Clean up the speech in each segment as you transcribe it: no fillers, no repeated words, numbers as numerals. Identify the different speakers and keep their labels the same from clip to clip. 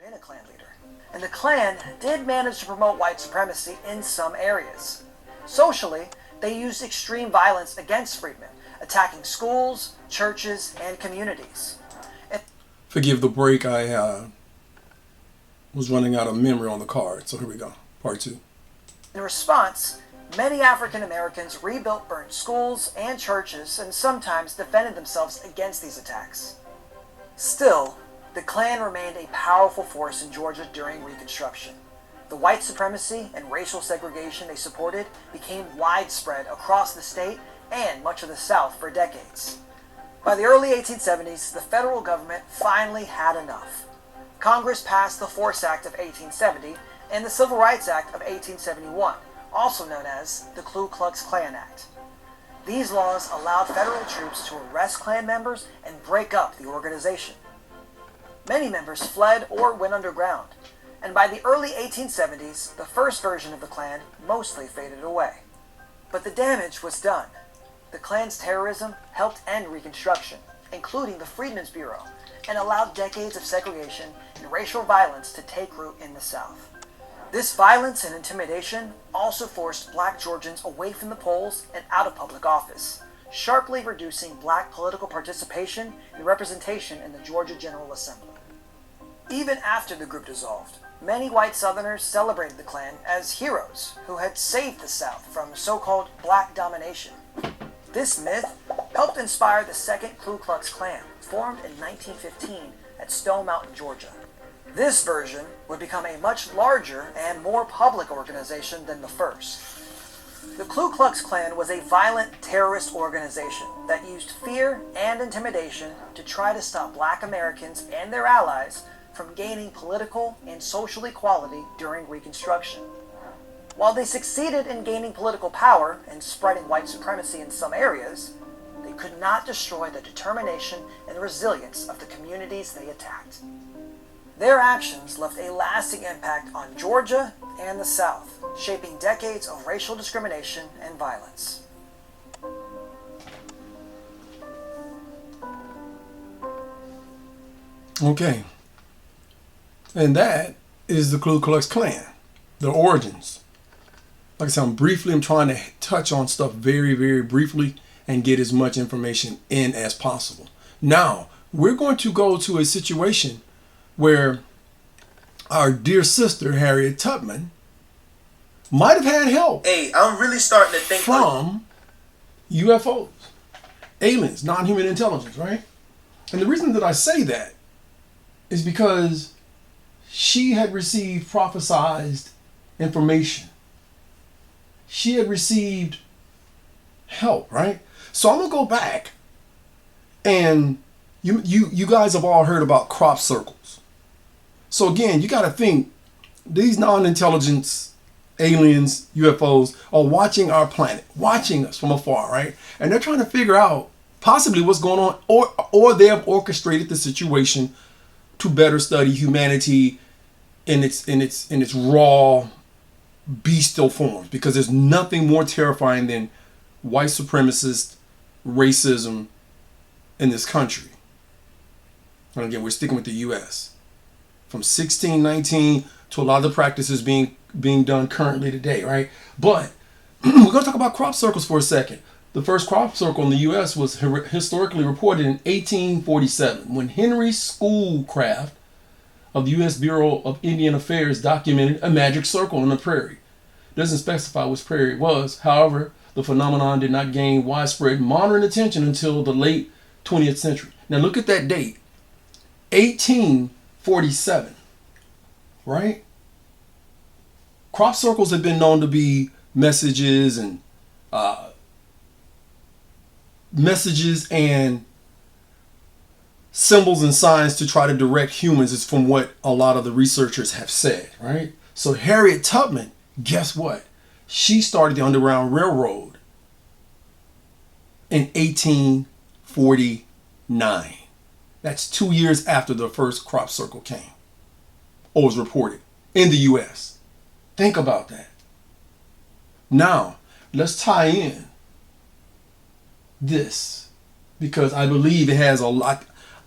Speaker 1: been a Klan leader. And the Klan did manage to promote white supremacy in some areas. Socially, they used extreme violence against freedmen, attacking schools, churches, and communities.
Speaker 2: Forgive the break, I was running out of memory on the card, so here we go, part 2.
Speaker 1: In response, many African Americans rebuilt burned schools and churches and sometimes defended themselves against these attacks. Still, the Klan remained a powerful force in Georgia during Reconstruction. The white supremacy and racial segregation they supported became widespread across the state and much of the South for decades. By the early 1870s, the federal government finally had enough. Congress passed the Force Act of 1870 and the Civil Rights Act of 1871, also known as the Ku Klux Klan Act. These laws allowed federal troops to arrest Klan members and break up the organization. Many members fled or went underground, and by the early 1870s, the first version of the Klan mostly faded away. But the damage was done. The Klan's terrorism helped end Reconstruction, including the Freedmen's Bureau, and allowed decades of segregation and racial violence to take root in the South. This violence and intimidation also forced black Georgians away from the polls and out of public office, sharply reducing black political participation and representation in the Georgia General Assembly. Even after the group dissolved, many white Southerners celebrated the Klan as heroes who had saved the South from so-called black domination. This myth helped inspire the second Ku Klux Klan, formed in 1915 at Stone Mountain, Georgia. This version would become a much larger and more public organization than the first. The Ku Klux Klan was a violent terrorist organization that used fear and intimidation to try to stop black Americans and their allies from gaining political and social equality during Reconstruction. While they succeeded in gaining political power and spreading white supremacy in some areas, they could not destroy the determination and resilience of the communities they attacked. Their actions left a lasting impact on Georgia and the South, shaping decades of racial discrimination and violence.
Speaker 2: Okay. And that is the Ku Klux Klan, the origins. Like I said, I'm trying to touch on stuff very, very briefly and get as much information in as possible. Now, we're going to go to a situation where our dear sister, Harriet Tubman, might have had help.
Speaker 3: Hey, I'm really starting to think
Speaker 2: from UFOs, aliens, non-human intelligence, right? And the reason that I say that is because she had received prophesized information. She had received help, right? So I'm gonna go back, and you guys have all heard about crop circles. So again, you got to think these non-intelligence aliens, UFOs, are watching our planet, watching us from afar, right? And they're trying to figure out possibly what's going on, or they have orchestrated the situation to better study humanity in its raw bestial forms, because there's nothing more terrifying than white supremacist racism in this country. And again, we're sticking with the U.S. From 1619 to a lot of the practices being done currently today, right? But we're going to talk about crop circles for a second. The first crop circle in the U.S. was historically reported in 1847 when Henry Schoolcraft of the U.S. Bureau of Indian Affairs documented a magic circle on the prairie. It doesn't specify which prairie it was. However, the phenomenon did not gain widespread modern attention until the late 20th century. Now look at that date, 1847, right? Crop circles have been known to be messages and symbols and signs to try to direct humans, is from what a lot of the researchers have said, right? So Harriet Tubman, guess what? She started the Underground Railroad in 1849. That's 2 years after the first crop circle came or was reported in the U.S. Think about that. Now, let's tie in this, because I believe it has a lot.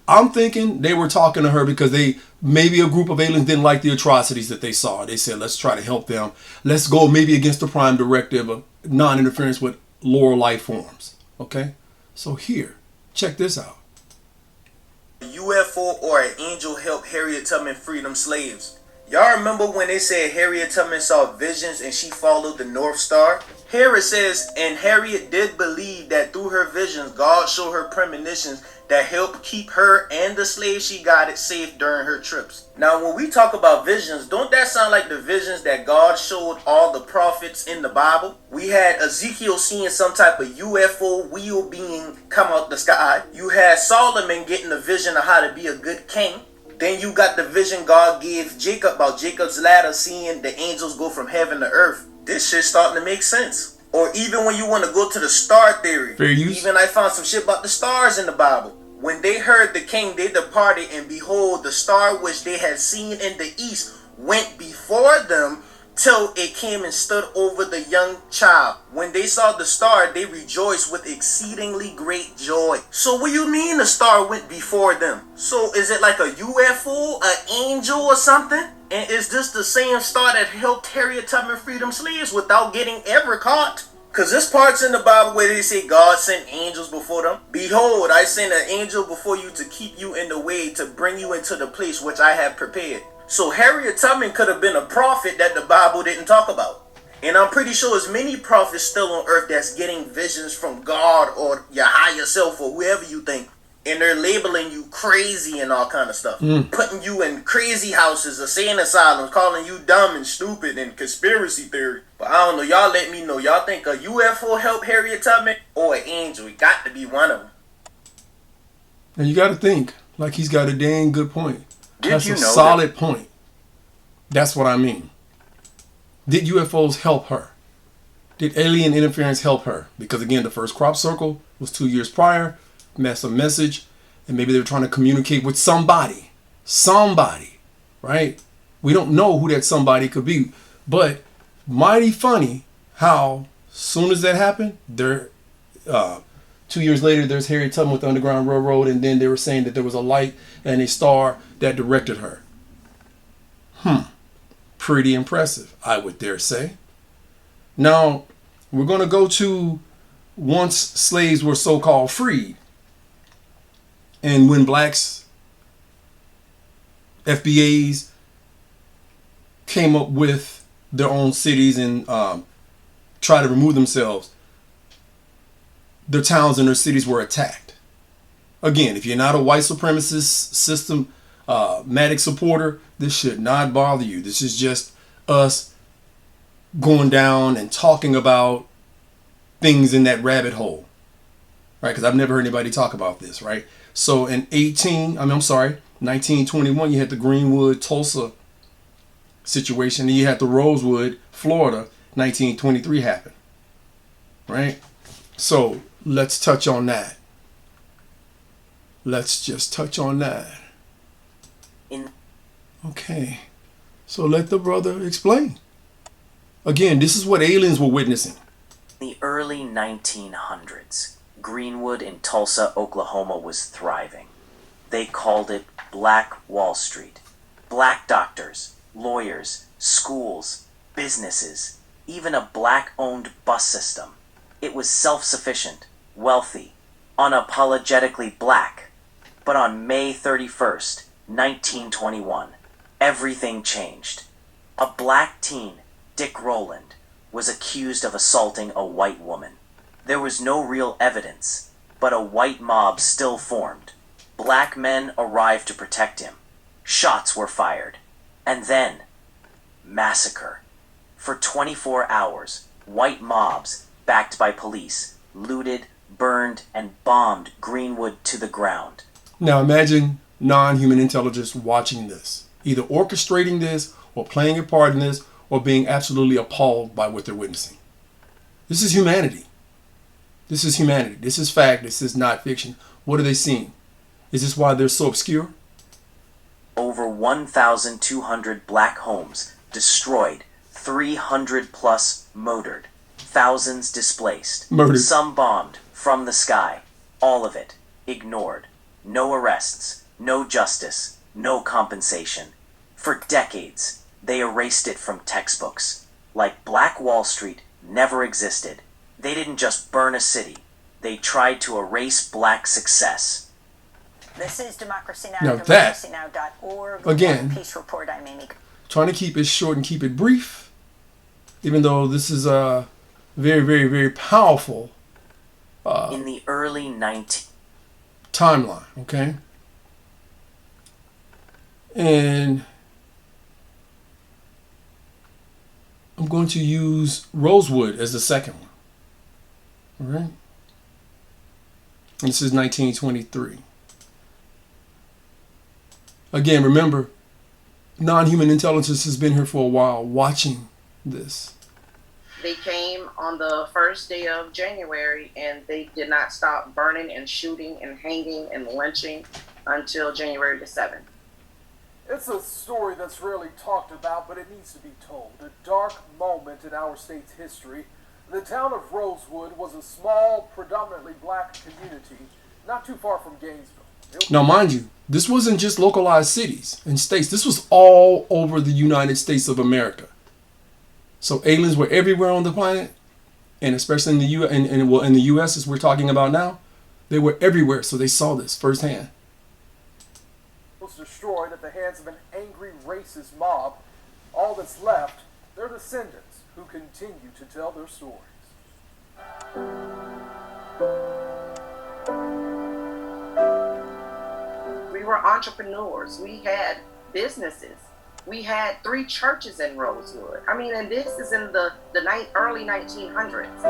Speaker 2: I'm thinking they were talking to her because maybe a group of aliens didn't like the atrocities that they saw. They said, let's try to help them. Let's go maybe against the prime directive of non-interference with lower life forms. Okay? So here, check this out.
Speaker 3: A UFO or an angel helped Harriet Tubman free them slaves. Y'all remember when they said Harriet Tubman saw visions and she followed the North Star? Here it says, and Harriet did believe that through her visions, God showed her premonitions that helped keep her and the slaves she guided safe during her trips. Now, when we talk about visions, don't that sound like the visions that God showed all the prophets in the Bible? We had Ezekiel seeing some type of UFO wheel being come out the sky. You had Solomon getting a vision of how to be a good king. Then you got the vision God gave Jacob about Jacob's ladder, seeing the angels go from heaven to earth. This shit's starting to make sense. Or even when you want to go to the star theory.
Speaker 2: Fair use.
Speaker 3: Even I found some shit about the stars in the Bible. When they heard the king, they departed, and behold, the star which they had seen in the east went before them till it came and stood over the young child. When they saw the star, they rejoiced with exceedingly great joy. So what do you mean the star went before them? So is it like a UFO, an angel or something? And is this the same star that helped Harriet Tubman free them slaves without getting ever caught? Because this part's in the Bible where they say God sent angels before them. Behold, I send an angel before you to keep you in the way, to bring you into the place which I have prepared. So Harriet Tubman could have been a prophet that the Bible didn't talk about. And I'm pretty sure there's many prophets still on earth that's getting visions from God or your higher self or whoever you think. And they're labeling you crazy and all kind of stuff. Putting you in crazy houses, insane asylums, calling you dumb and stupid and conspiracy theory. But I don't know, y'all let me know. Y'all think a UFO helped Harriet Tubman or an angel? It got to be one of them.
Speaker 2: And you got to think, like he's got a dang good point. That's
Speaker 1: you
Speaker 2: a
Speaker 1: know
Speaker 2: solid point. That's what I mean. Did UFOs help her? Did alien interference help her? Because again, the first crop circle was 2 years prior. That's a message, and maybe they were trying to communicate with somebody, right? We don't know who that somebody could be, but mighty funny how soon as that happened, 2 years later, there's Harriet Tubman with the Underground Railroad, and then they were saying that there was a light and a star that directed her. Pretty impressive, I would dare say. Now, we're going to go to once slaves were so-called freed. And when blacks, FBAs, came up with their own cities and tried to remove themselves, their towns and their cities were attacked. Again, if you're not a white supremacist systematic supporter, this should not bother you. This is just us going down and talking about things in that rabbit hole, right? Because I've never heard anybody talk about this, right? So in 1921, you had the Greenwood, Tulsa situation, and you had the Rosewood, Florida, 1923 happen, right? So let's touch on that. Let's just touch on that. Okay, so let the brother explain. Again, this is what aliens were witnessing.
Speaker 4: In the early 1900s, Greenwood in Tulsa, Oklahoma was thriving. They called it Black Wall Street. Black doctors, lawyers, schools, businesses, even a black-owned bus system. It was self-sufficient, wealthy, unapologetically black. But on May 31st, 1921, everything changed. A black teen, Dick Rowland, was accused of assaulting a white woman. There was no real evidence, but a white mob still formed. Black men arrived to protect him. Shots were fired. And then, massacre. For 24 hours, white mobs, backed by police, looted, burned, and bombed Greenwood to the ground.
Speaker 2: Now imagine non-human intelligence watching this, either orchestrating this or playing a part in this or being absolutely appalled by what they're witnessing. This is humanity. This is humanity. This is fact. This is not fiction. What are they seeing? Is this why they're so obscure?
Speaker 4: Over 1,200 black homes destroyed, 300 plus murdered, thousands displaced,
Speaker 2: Murdered.
Speaker 4: some bombed from the sky, all of it ignored. No arrests, no justice, no compensation. For decades, they erased it from textbooks. Like Black Wall Street never existed. They didn't just burn a city. They tried to erase black success.
Speaker 5: This is Democracy Now!
Speaker 2: Now that,
Speaker 5: democracynow.org.
Speaker 2: again,
Speaker 5: Peace Report, I'm Amy.
Speaker 2: Trying to keep it short and keep it brief, even though this is a very, very, very powerful
Speaker 4: In the early 19...
Speaker 2: timeline, okay? And I'm going to use Rosewood as the second one. All right? And this is 1923. Again, remember, non-human intelligence has been here for a while watching this.
Speaker 6: They came on the first day of January and they did not stop burning and shooting and hanging and lynching until January the 7th.
Speaker 7: It's a story that's rarely talked about, but it needs to be told. A dark moment in our state's history. The town of Rosewood was a small, predominantly black community, not too far from Gainesville.
Speaker 2: Now, mind you, this wasn't just localized cities and states. This was all over the United States of America. So aliens were everywhere on the planet, and especially in the in the U.S. as we're talking about now, they were everywhere. So they saw this firsthand.
Speaker 7: Was destroyed at the hands of an angry racist mob. All that's left, their descendants who continue to tell their stories.
Speaker 6: We were entrepreneurs. We had businesses. We had 3 churches in Rosewood. I mean, and this is in the early 1900s.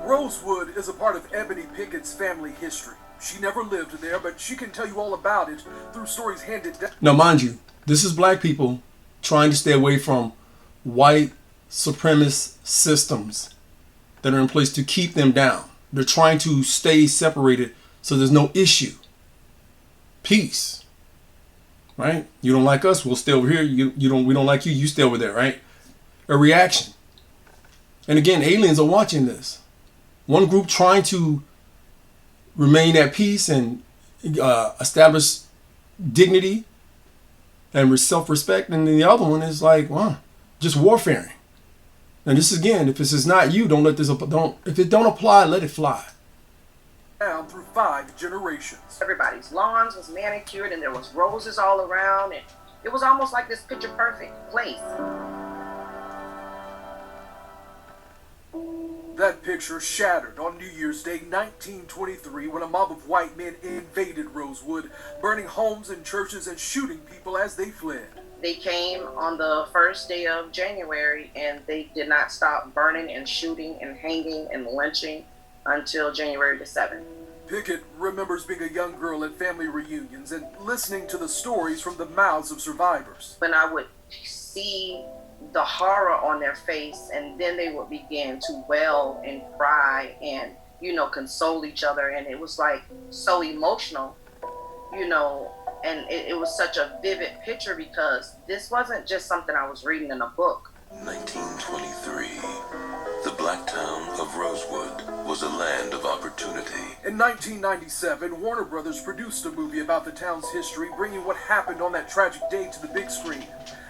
Speaker 7: Rosewood is a part of Ebony Pickett's family history. She never lived there, but she can tell you all about it through stories handed down.
Speaker 2: Now, mind you, this is black people trying to stay away from white supremacist systems that are in place to keep them down. They're trying to stay separated so there's no issue. Peace. Right? You don't like us, we'll stay over here. We don't like you, you stay over there, right? A reaction. And again, aliens are watching this. One group trying to remain at peace and establish dignity and self-respect, and then the other one is like, well, just warfaring. And this again, if this is not you, don't let this if it don't apply, let it fly.
Speaker 7: Down through 5 generations.
Speaker 6: Everybody's lawns was manicured and there was roses all around, and it was almost like this picture perfect place.
Speaker 7: That picture shattered on New Year's Day 1923 when a mob of white men invaded Rosewood, burning homes and churches and shooting people as they fled.
Speaker 6: They came on the first day of January and they did not stop burning and shooting and hanging and lynching until January the 7th.
Speaker 7: Pickett remembers being a young girl at family reunions and listening to the stories from the mouths of survivors.
Speaker 6: When I would see the horror on their face, and then they would begin to wail and cry and, console each other, and it was like so emotional, and it was such a vivid picture because this wasn't just something I was reading in a book.
Speaker 8: 1923. The black town of Rosewood was a land of opportunity.
Speaker 7: In 1997, Warner Brothers produced a movie about the town's history, bringing what happened on that tragic day to the big screen.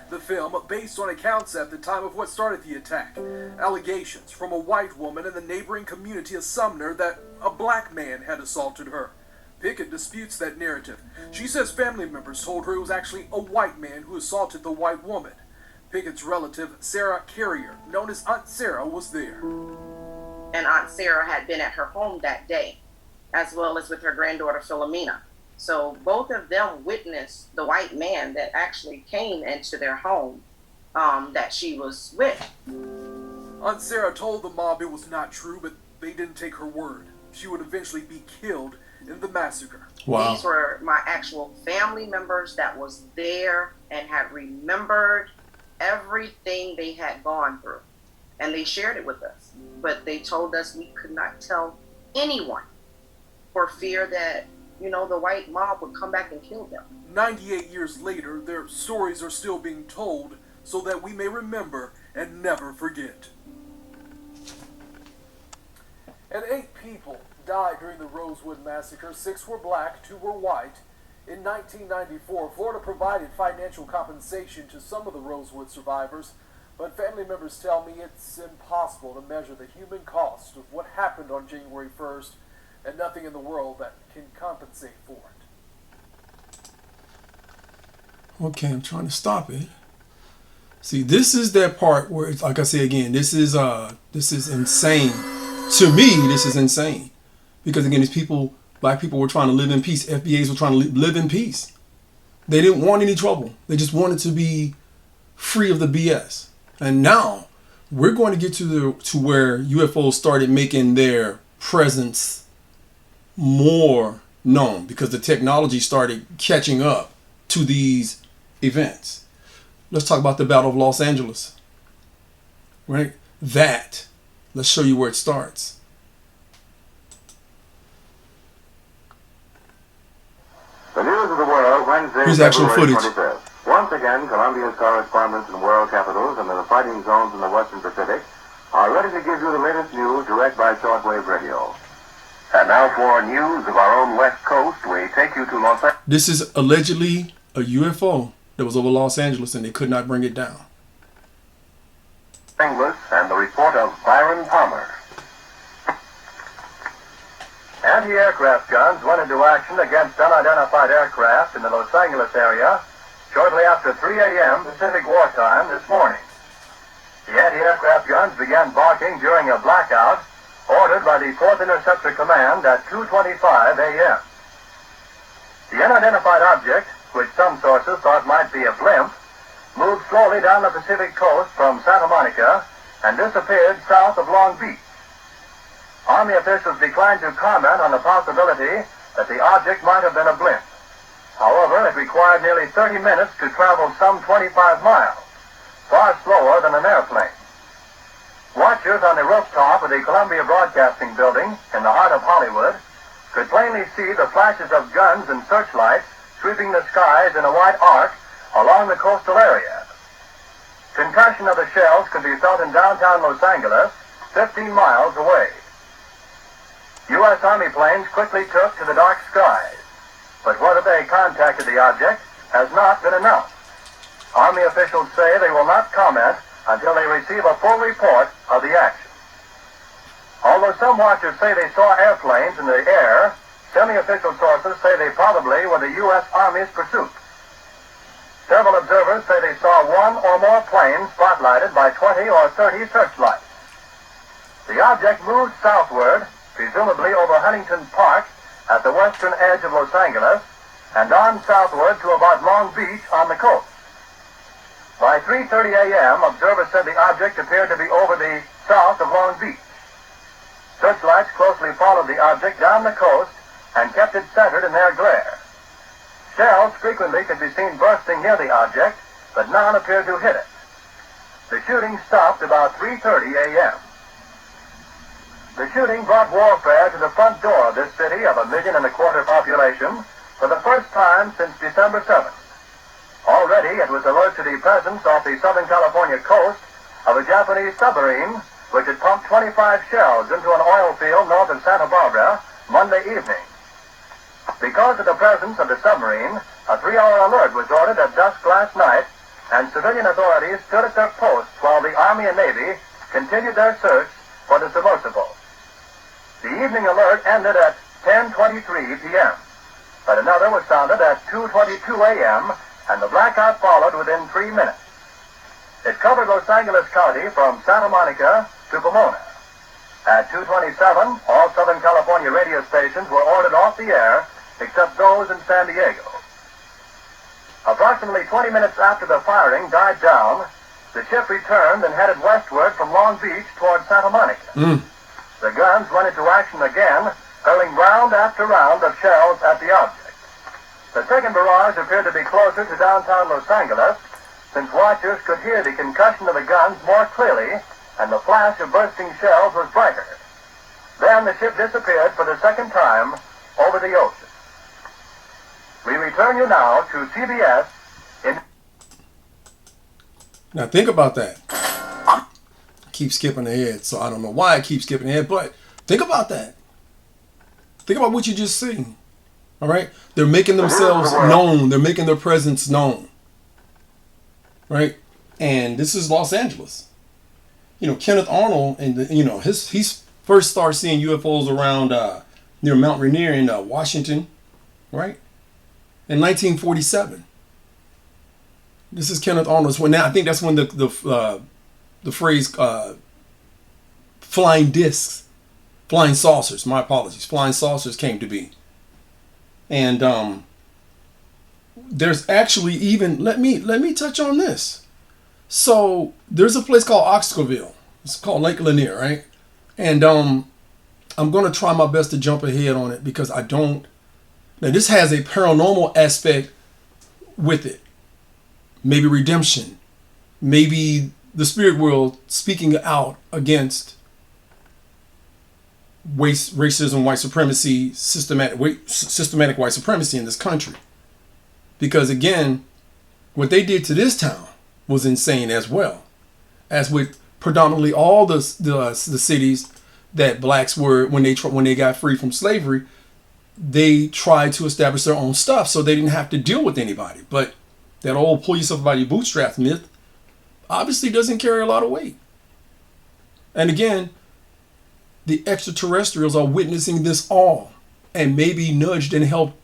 Speaker 7: The film, based on accounts at the time of what started the attack. Allegations from a white woman in the neighboring community of Sumner that a black man had assaulted her. Pickett disputes that narrative. She says family members told her it was actually a white man who assaulted the white woman. Pickett's relative, Sarah Carrier, known as Aunt Sarah, was there.
Speaker 6: And Aunt Sarah had been at her home that day, as well as with her granddaughter Philomena. So both of them witnessed the white man that actually came into their home that she was with.
Speaker 7: Aunt Sarah told the mob it was not true, but they didn't take her word. She would eventually be killed in the massacre.
Speaker 2: Wow.
Speaker 6: These were my actual family members that was there and had remembered everything they had gone through. And they shared it with us. But they told us we could not tell anyone for fear that the white mob would come back and kill them.
Speaker 7: 98 years later, their stories are still being told so that we may remember and never forget. And 8 people died during the Rosewood Massacre. 6 were black, 2 were white. In 1994, Florida provided financial compensation to some of the Rosewood survivors, but family members tell me it's impossible to measure the human cost of what happened on January 1st, and nothing in the world that can compensate for it.
Speaker 2: Okay, I'm trying to stop it. See, this is that part where it's like I say again, this is insane. To me, this is insane. Because again, these people, black people were trying to live in peace. FBAs were trying to live in peace. They didn't want any trouble. They just wanted to be free of the BS. And now we're going to get to where UFOs started making their presence more known because the technology started catching up to these events. Let's talk about the Battle of Los Angeles. Right? Let's show you where it starts.
Speaker 9: The news of the world, Wednesday,
Speaker 2: Here's actual
Speaker 9: February
Speaker 2: footage.
Speaker 9: 25th. Once again, Colombia's correspondents in world capitals and in the fighting zones in the Western Pacific are ready to give you the latest news direct by shortwave radio. And now for news of our own West Coast, we take you to Los Angeles.
Speaker 2: This is allegedly a UFO that was over Los Angeles and they could not bring it down.
Speaker 9: And the report of Byron Palmer. Anti-aircraft guns went into action against unidentified aircraft in the Los Angeles area shortly after 3 a.m. Pacific wartime this morning. The anti-aircraft guns began barking during a blackout ordered by the 4th Interceptor Command at 2:25 a.m. The unidentified object, which some sources thought might be a blimp, moved slowly down the Pacific coast from Santa Monica and disappeared south of Long Beach. Army officials declined to comment on the possibility that the object might have been a blimp. However, it required nearly 30 minutes to travel some 25 miles, far slower than an airplane. Watchers on the rooftop of the Columbia Broadcasting Building in the heart of Hollywood could plainly see the flashes of guns and searchlights sweeping the skies in a wide arc along the coastal area. Concussion of the shells could be felt in downtown Los Angeles, 15 miles away. U.S. Army planes quickly took to the dark skies, but whether they contacted the object has not been announced. Army officials say they will not comment until they receive a full report of the action. Although some watchers say they saw airplanes in the air, semi-official sources say they probably were the U.S. Army's pursuit. Several observers say they saw one or more planes spotlighted by 20 or 30 searchlights. The object moved southward, presumably over Huntington Park at the western edge of Los Angeles, and on southward to about Long Beach on the coast. By 3:30 a.m., observers said the object appeared to be over the south of Long Beach. Searchlights closely followed the object down the coast and kept it centered in their glare. Shells frequently could be seen bursting near the object, but none appeared to hit it. The shooting stopped about 3:30 a.m. The shooting brought warfare to the front door of this city of 1.25 million population for the first time since December 7th. Already it was alert to the presence off the Southern California coast of a Japanese submarine which had pumped 25 shells into an oil field north of Santa Barbara Monday evening. Because of the presence of the submarine, a 3-hour alert was ordered at dusk last night, and civilian authorities stood at their posts while the Army and Navy continued their search for the submersible. The evening alert ended at 10:23 p.m., but another was sounded at 2:22 a.m., and the blackout followed within 3 minutes. It covered Los Angeles County from Santa Monica to Pomona. At 2:27, all Southern California radio stations were ordered off the air, except those in San Diego. Approximately 20 minutes after the firing died down, the ship returned and headed westward from Long Beach toward Santa Monica. The guns went into action again, hurling round after round of shells at the object. The second barrage appeared to be closer to downtown Los Angeles, since watchers could hear the concussion of the guns more clearly, and the flash of bursting shells was brighter. Then the ship disappeared for the second time over the ocean. We return you now to CBS in...
Speaker 2: Now think about that. I keep skipping ahead, so I don't know why I keep skipping ahead, but think about that. Think about what you just seen. All right? They're making themselves known. They're making their presence known. Right? And this is Los Angeles. You know, Kenneth Arnold, and he's first started seeing UFOs around near Mount Rainier in Washington, right? In 1947. This is Kenneth Arnold's. Now I think that's when the phrase flying discs, flying saucers. My apologies, flying saucers came to be. And there's actually even let me touch on this. So there's a place called Oxcoville. It's called Lake Lanier, right? And I'm going to try my best to jump ahead on it because I don't. Now this has a paranormal aspect with it. Maybe redemption. Maybe the spirit world speaking out against racism, white supremacy, systematic white supremacy in this country. Because again, what they did to this town was insane as well, as with predominantly all the cities that blacks were when they got free from slavery. They tried to establish their own stuff so they didn't have to deal with anybody. But that old pull yourself by your bootstraps myth obviously doesn't carry a lot of weight. And again, the extraterrestrials are witnessing this all and maybe nudged and helped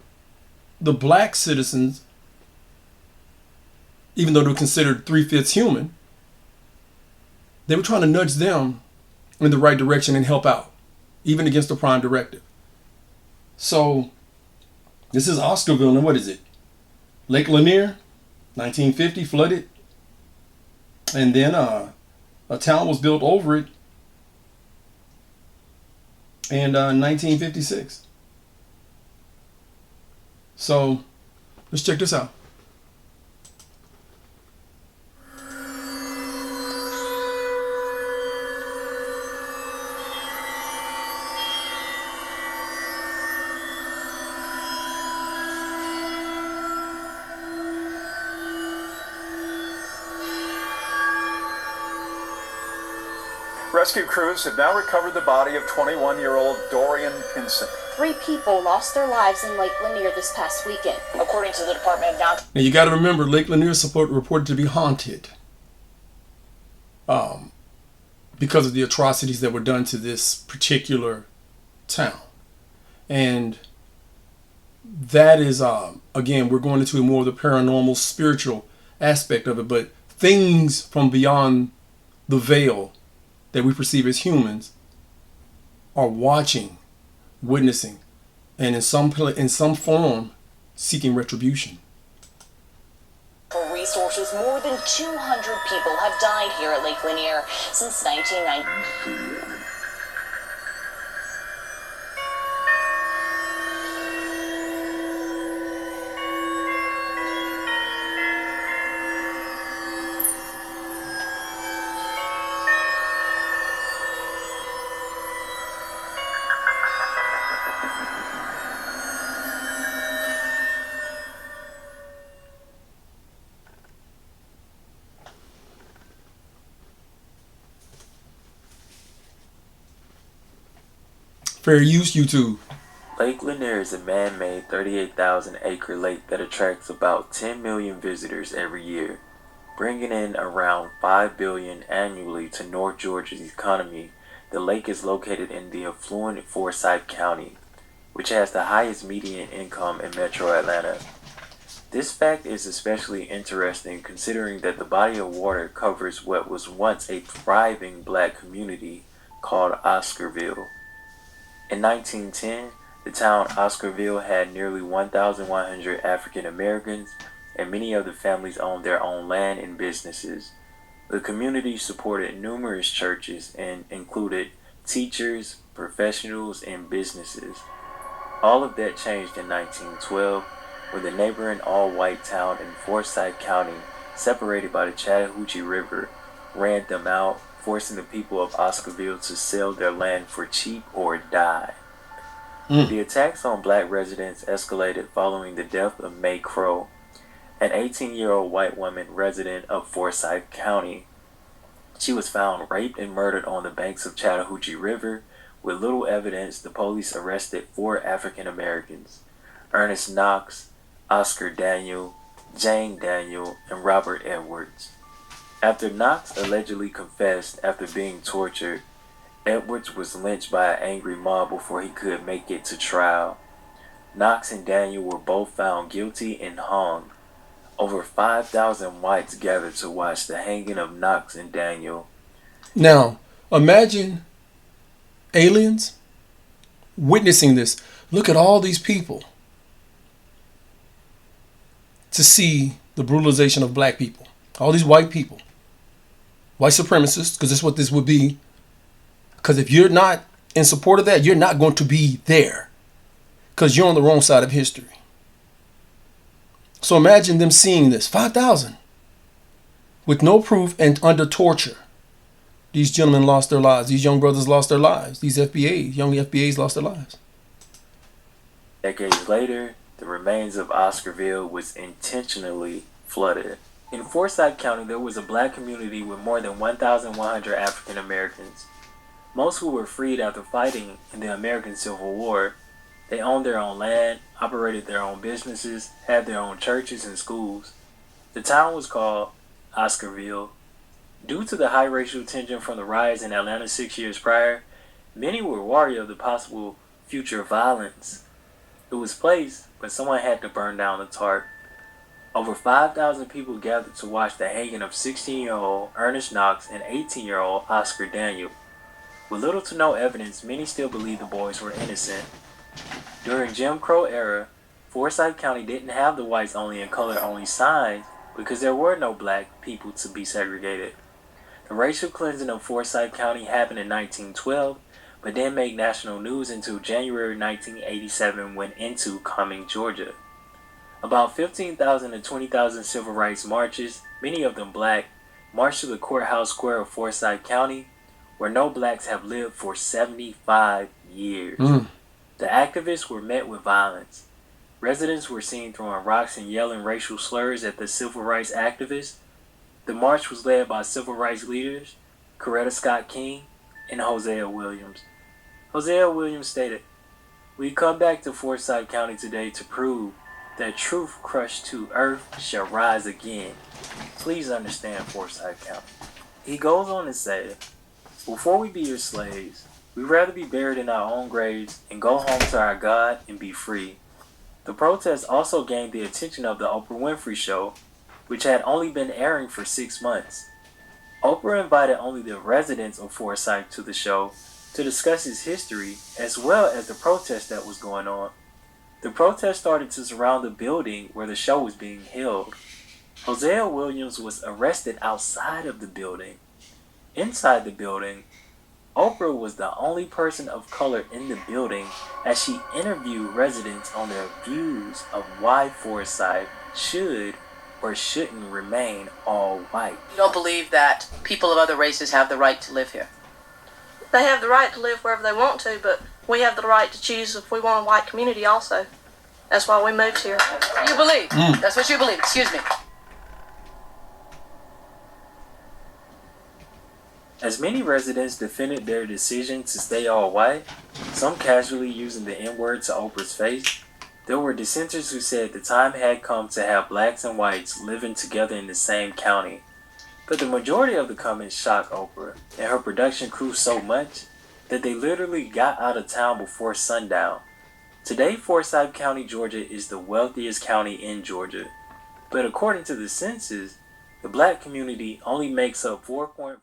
Speaker 2: the black citizens, even though they're considered 3/5 human, they were trying to nudge them in the right direction and help out, even against the Prime Directive. So this is Oscarville, and what is it? Lake Lanier, 1950, flooded. And then a town was built over it in 1956. So let's check this out.
Speaker 10: Rescue crews have now recovered the body of 21-year-old Dorian Pinson.
Speaker 11: 3 people lost their lives in Lake Lanier this past weekend, according to the Department of Downtown.
Speaker 2: Now you got to remember, Lake Lanier is reported to be haunted because of the atrocities that were done to this particular town. And that is, again, we're going into more of the paranormal, spiritual aspect of it, but things from beyond the veil that we perceive as humans are watching, witnessing, and in some form seeking retribution.
Speaker 11: For resources, more than 200 people have died here at Lake Lanier since 1990.
Speaker 2: Fair use, YouTube.
Speaker 4: Lake Lanier is a man-made 38,000-acre lake that attracts about 10 million visitors every year, bringing in around $5 billion annually to North Georgia's economy. The lake is located in the affluent Forsyth County, which has the highest median income in Metro Atlanta. This fact is especially interesting considering that the body of water covers what was once a thriving black community called Oscarville. In 1910, the town Oscarville had nearly 1,100 African Americans, and many of the families owned their own land and businesses. The community supported numerous churches and included teachers, professionals, and businesses. All of that changed in 1912 when the neighboring all-white town in Forsyth County, separated by the Chattahoochee River, ran them out, forcing the people of Oscarville to sell their land for cheap or die. The attacks on black residents escalated following the death of Mae Crow, an 18-year-old white woman resident of Forsyth County. She was found raped and murdered on the banks of Chattahoochee River With little evidence, the police arrested 4 African Americans: Ernest Knox, Oscar Daniel, Jane Daniel, and Robert Edwards. After Knox allegedly confessed after being tortured, Edwards was lynched by an angry mob before he could make it to trial. Knox and Daniel were both found guilty and hung. Over 5,000 whites gathered to watch the hanging of Knox and Daniel.
Speaker 2: Now, imagine aliens witnessing this. Look at all these people to see the brutalization of black people. All these white people. White supremacists, because that's what this would be. Because if you're not in support of that, you're not going to be there. Because you're on the wrong side of history. So imagine them seeing this. 5,000. With no proof and under torture. These gentlemen lost their lives. These young brothers lost their lives. These young FBAs lost their lives.
Speaker 4: Decades later, the remains of Oscarville was intentionally flooded. In Forsyth County, there was a black community with more than 1,100 African Americans. Most who were freed after fighting in the American Civil War. They owned their own land, operated their own businesses, had their own churches and schools. The town was called Oscarville. Due to the high racial tension from the riots in Atlanta 6 years prior, many were wary of the possible future violence. It was placed, but someone had to burn down the tarp. Over 5,000 people gathered to watch the hanging of 16-year-old Ernest Knox and 18-year-old Oscar Daniel. With little to no evidence, many still believe the boys were innocent. During Jim Crow era, Forsyth County didn't have the whites only and color only signs because there were no black people to be segregated. The racial cleansing of Forsyth County happened in 1912, but didn't make national news until January 1987 when into Cumming, Georgia. About 15,000 to 20,000 civil rights marches, many of them black, marched to the courthouse square of Forsyth County, where no blacks have lived for 75 years. The activists were met with violence. Residents were seen throwing rocks and yelling racial slurs at the civil rights activists. The march was led by civil rights leaders Coretta Scott King and Hosea Williams. Hosea Williams stated, "We come back to Forsyth County today to prove that truth crushed to earth shall rise again. Please understand Forsyth County." He goes on to say, "Before we be your slaves, we'd rather be buried in our own graves and go home to our God and be free." The protest also gained the attention of the Oprah Winfrey Show, which had only been airing for 6 months. Oprah invited only the residents of Forsyth to the show to discuss its history as well as the protest that was going on. The protest started to surround the building where the show was being held. Hosea Williams was arrested outside of the building. Inside the building, Oprah was the only person of color in the building as she interviewed residents on their views of why Forsyth should or shouldn't remain all white.
Speaker 12: You don't believe that people of other races have the right to live here?
Speaker 13: They have the right to live wherever they want to, but we have the right to choose if we want a white community also. That's why we moved here.
Speaker 12: You believe? That's what you believe. Excuse me.
Speaker 4: As many residents defended their decision to stay all white, some casually using the N-word to Oprah's face, there were dissenters who said the time had come to have blacks and whites living together in the same county. But the majority of the comments shocked Oprah and her production crew so much that they literally got out of town before sundown. Today, Forsyth County, Georgia is the wealthiest county in Georgia. But according to the census, the black community only makes up 4.4